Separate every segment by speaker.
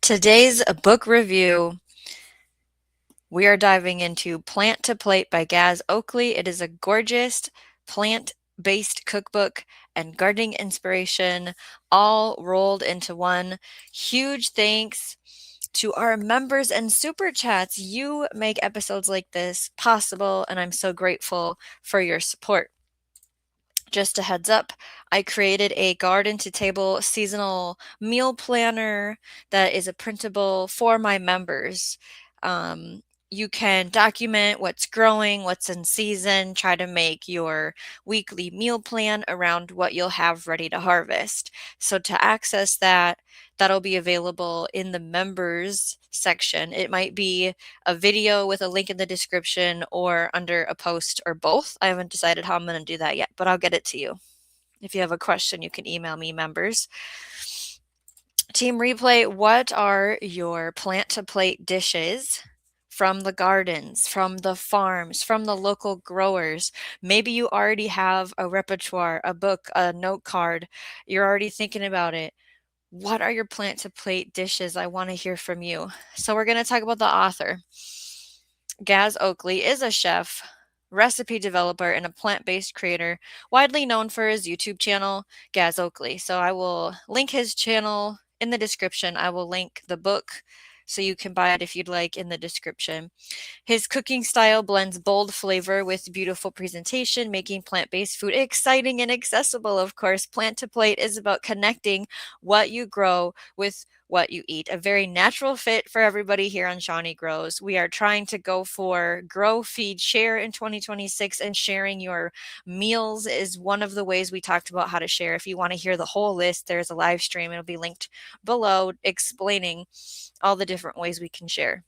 Speaker 1: Today's book review, we are diving into Plant to Plate by Gaz Oakley. It is a gorgeous plant-based cookbook and gardening inspiration all rolled into one. Huge thanks to our members and super chats. You make episodes like this possible, and I'm so grateful for your support. Just a heads up, I created a garden to table seasonal meal planner that is a printable for my members. You can document what's growing, what's in season, try to make your weekly meal plan around what you'll have ready to harvest. So to access that, that'll be available in the members section. It might be a video with a link in the description or under a post or both. I haven't decided how I'm going to do that yet, but I'll get it to you. If you have a question, you can email me, members. Team Replay, what are your plant to plate dishes from the gardens, from the farms, from the local growers? Maybe you already have a repertoire, a book, a note card. You're already thinking about it. What are your plant to plate dishes? I want to hear from you. So we're going to talk about the author. Gaz Oakley is a chef, recipe developer, and a plant-based creator, widely known for his YouTube channel, Gaz Oakley. So I will link his channel in the description. I will link the book so you can buy it if you'd like in the description. His cooking style blends bold flavor with beautiful presentation, making plant-based food exciting and accessible. Of course, Plant to Plate is about connecting what you grow with what you eat. A very natural fit for everybody here on Shawnee Grows. We are trying to go for grow, feed, share in 2026, and sharing your meals is one of the ways we talked about how to share. If you want to hear the whole list, there's a live stream. It'll be linked below explaining all the different ways we can share.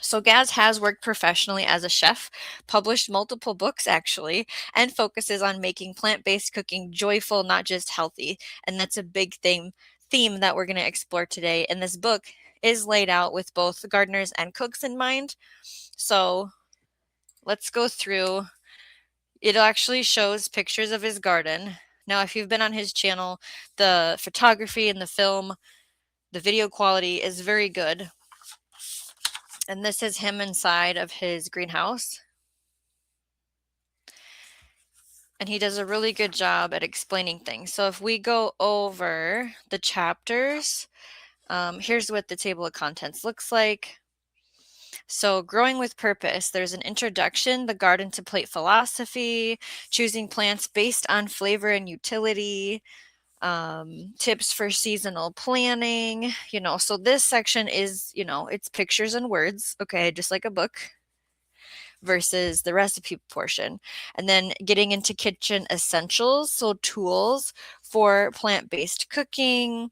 Speaker 1: So Gaz has worked professionally as a chef, published multiple books actually, and focuses on making plant-based cooking joyful, not just healthy. And that's a big theme that we're going to explore today. And this book is laid out with both gardeners and cooks in mind. So let's go through. It actually shows pictures of his garden. Now, if you've been on his channel, the photography and the film, the video quality is very good. And this is him inside of his greenhouse. And he does a really good job at explaining things. So if we go over the chapters, here's what the table of contents looks like. So growing with purpose, there's an introduction, the garden to plate philosophy, choosing plants based on flavor and utility, tips for seasonal planning, so this section is, it's pictures and words, okay, just like a book, versus the recipe portion. And then getting into kitchen essentials, so tools for plant-based cooking,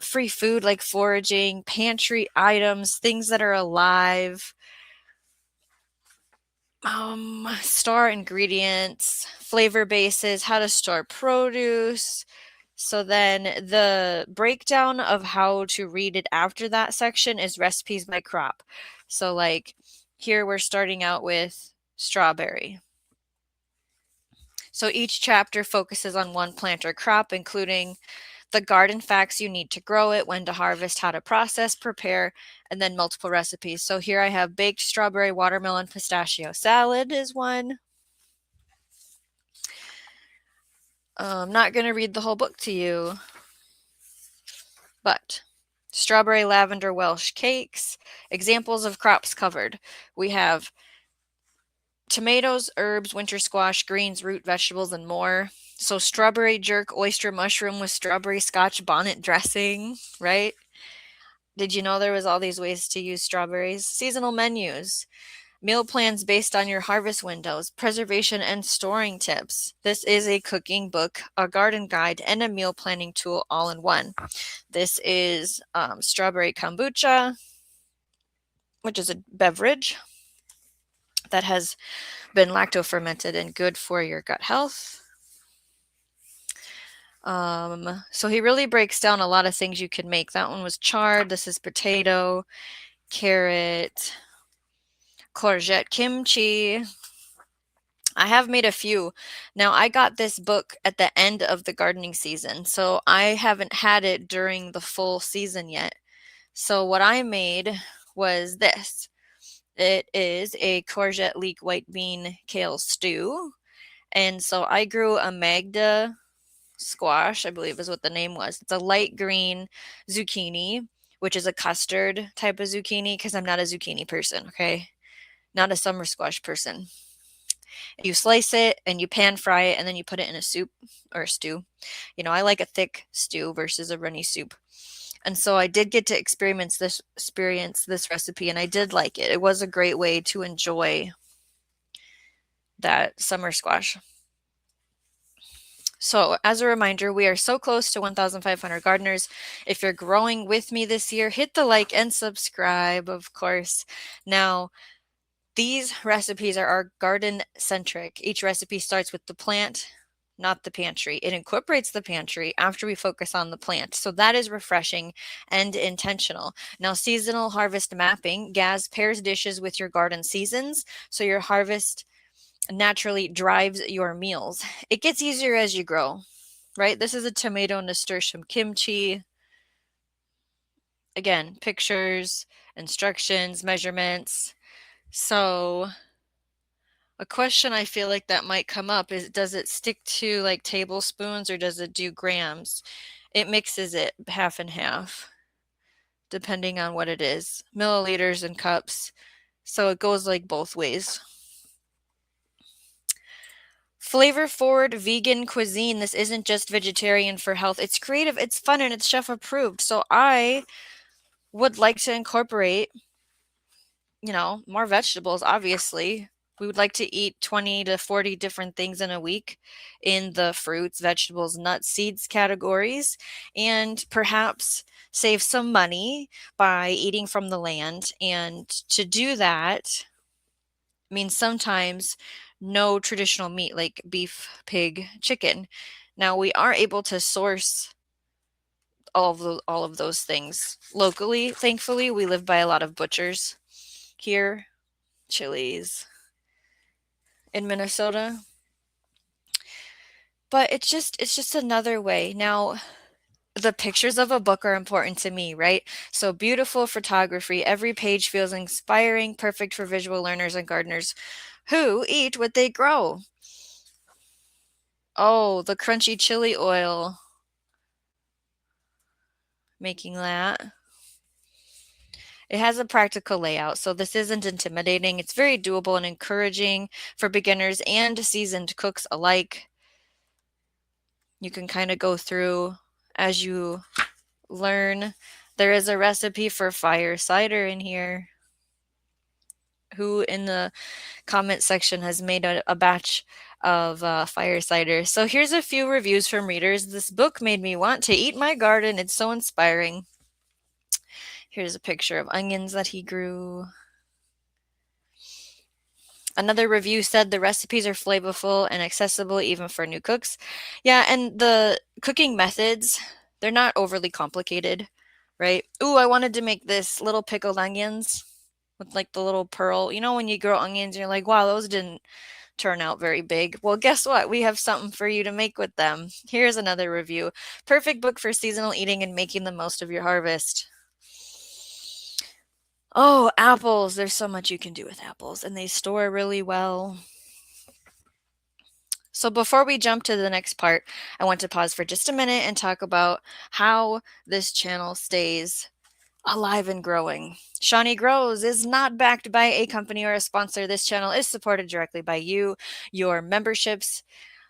Speaker 1: free food like foraging, pantry items, things that are alive, store ingredients, flavor bases, how to store produce. So then the breakdown of how to read it after that section is recipes by crop. So like here we're starting out with strawberry. So each chapter focuses on one plant or crop, including the garden facts you need to grow it, when to harvest, how to process, prepare, and then multiple recipes. So here I have baked strawberry, watermelon, pistachio salad is one. I'm not going to read the whole book to you, but strawberry lavender Welsh cakes, examples of crops covered. We have tomatoes, herbs, winter squash, greens, root vegetables, and more. So strawberry jerk, oyster mushroom with strawberry scotch bonnet dressing, right? Did you know there was all these ways to use strawberries? Seasonal menus, meal plans based on your harvest windows, preservation and storing tips. This is a cooking book, a garden guide, and a meal planning tool all in one. This is strawberry kombucha, which is a beverage that has been lacto-fermented and good for your gut health. So he really breaks down a lot of things you can make. That one was chard. This is potato, carrot, courgette kimchi. I have made a few. Now, I got this book at the end of the gardening season, so I haven't had it during the full season yet. So what I made was this. It is a courgette, leek, white bean, kale stew. And so I grew a Magda squash, I believe is what the name was. It's a light green zucchini, which is a custard type of zucchini because I'm not a zucchini person, okay? Not a summer squash person. You slice it and you pan fry it and then you put it in a soup or a stew. You know, I like a thick stew versus a runny soup. And so I did get to experience this recipe and I did like it. It was a great way to enjoy that summer squash. So, as a reminder, we are so close to 1,500 gardeners. If you're growing with me this year, hit the like and subscribe, of course. Now, these recipes are garden centric. Each recipe starts with the plant, not the pantry. It incorporates the pantry after we focus on the plant. So that is refreshing and intentional. Now, seasonal harvest mapping, Gaz pairs dishes with your garden seasons. So your harvest naturally drives your meals. It gets easier as you grow, right? This is a tomato nasturtium kimchi. Again, pictures, instructions, measurements. So a question I feel like that might come up is, does it stick to like tablespoons or does it do grams? It mixes it half and half, depending on what it is. Milliliters and cups. So it goes like both ways. Flavor forward vegan cuisine. This isn't just vegetarian for health. It's creative, it's fun, and it's chef approved. So I would like to incorporate, more vegetables, obviously. We would like to eat 20 to 40 different things in a week in the fruits, vegetables, nuts, seeds categories, and perhaps save some money by eating from the land. And to do that means sometimes no traditional meat like beef, pig, chicken. Now we are able to source all of those things locally. Thankfully, we live by a lot of butchers here, Chili's in Minnesota. But it's just another way. Now, the pictures of a book are important to me, right? So beautiful photography. Every page feels inspiring, perfect for visual learners and gardeners who eat what they grow. Oh, the crunchy chili oil. Making that. It has a practical layout, so this isn't intimidating. It's very doable and encouraging for beginners and seasoned cooks alike. You can kind of go through as you learn. There is a recipe for fire cider in here. Who in the comment section has made a batch of fire cider? So here's a few reviews from readers. This book made me want to eat my garden. It's so inspiring. Here's a picture of onions that he grew. Another review said the recipes are flavorful and accessible even for new cooks. Yeah, and the cooking methods, they're not overly complicated, right? Ooh, I wanted to make this little pickled onions with like the little pearl. You know, when you grow onions, you're like, wow, those didn't turn out very big. Well, guess what? We have something for you to make with them. Here's another review. Perfect book for seasonal eating and making the most of your harvest. Oh, apples. There's so much you can do with apples, and they store really well. So before we jump to the next part, I want to pause for just a minute and talk about how this channel stays alive and growing. Shawnee Grows is not backed by a company or a sponsor. This channel is supported directly by you, your memberships.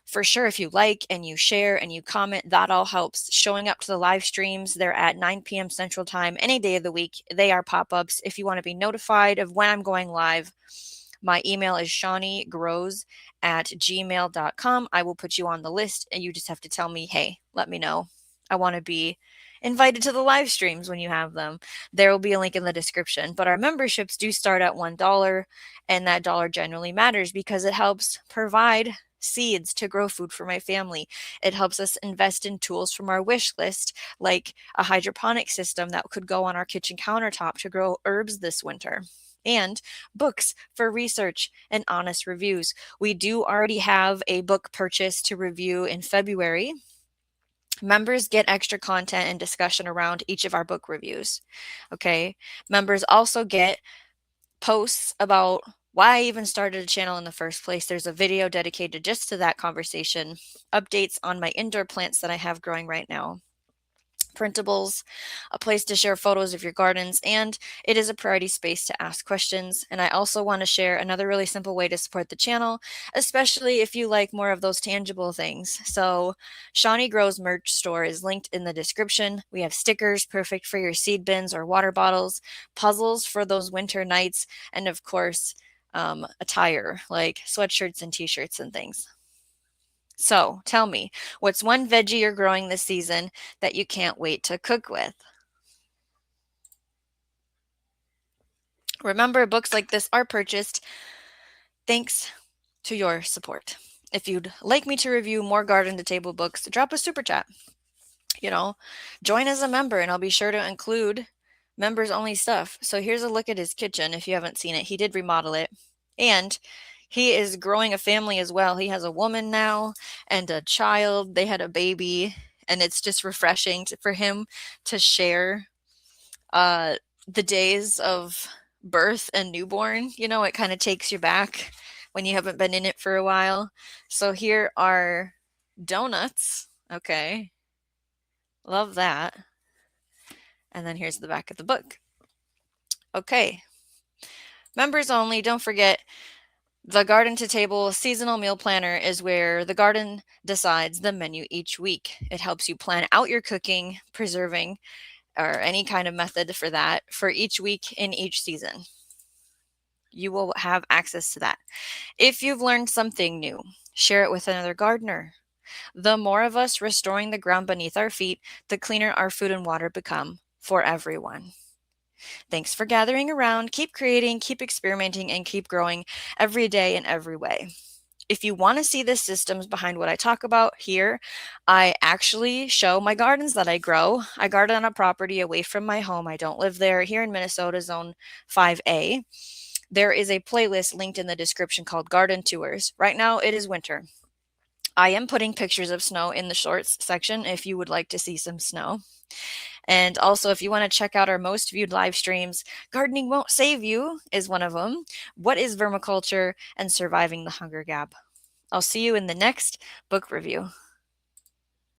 Speaker 1: For sure, if you like and you share and you comment, that all helps. Showing up to the live streams, they're at 9 p.m. Central Time any day of the week. They are pop-ups. If you want to be notified of when I'm going live, my email is shawneegrows@gmail.com. I will put you on the list and you just have to tell me, hey, let me know. I want to be invited to the live streams when you have them. There will be a link in the description. But our memberships do start at $1, and that dollar generally matters because it helps provide seeds to grow food for my family. It helps us invest in tools from our wish list, like a hydroponic system that could go on our kitchen countertop to grow herbs this winter. And books for research and honest reviews. We do already have a book purchase to review in February. Members get extra content and discussion around each of our book reviews. Okay. Members also get posts about why I even started a channel in the first place. There's a video dedicated just to that conversation, updates on my indoor plants that I have growing right now, printables, a place to share photos of your gardens, and it is a priority space to ask questions. And I also want to share another really simple way to support the channel, especially if you like more of those tangible things. So Shawnee Grows merch store is linked in the description. We have stickers perfect for your seed bins or water bottles, puzzles for those winter nights, and of course, attire like sweatshirts and t-shirts and things. So tell me, what's one veggie you're growing this season that you can't wait to cook with? Remember, books like this are purchased thanks to your support. If you'd like me to review more garden to table books, drop a super chat. Join as a member and I'll be sure to include members only stuff. So here's a look at his kitchen if you haven't seen it. He did remodel it. And he is growing a family as well. He has a woman now and a child. They had a baby, and it's just refreshing for him to share the days of birth and newborn. It kind of takes you back when you haven't been in it for a while. So here are donuts. Okay. Love that. And then here's the back of the book. Okay. Members only, don't forget, the Garden to Table seasonal meal planner is where the garden decides the menu each week. It helps you plan out your cooking, preserving, or any kind of method for that for each week in each season. You will have access to that. If you've learned something new, share it with another gardener. The more of us restoring the ground beneath our feet, the cleaner our food and water become for everyone. Thanks for gathering around. Keep creating, keep experimenting, and keep growing every day in every way. If you want to see the systems behind what I talk about here, I actually show my gardens that I grow. I garden on a property away from my home. I don't live there. Here in Minnesota, Zone 5A. There is a playlist linked in the description called Garden Tours. Right now, it is winter. I am putting pictures of snow in the shorts section if you would like to see some snow. And also, if you want to check out our most viewed live streams, Gardening Won't Save You is one of them. What is vermiculture and surviving the hunger gap? I'll see you in the next book review.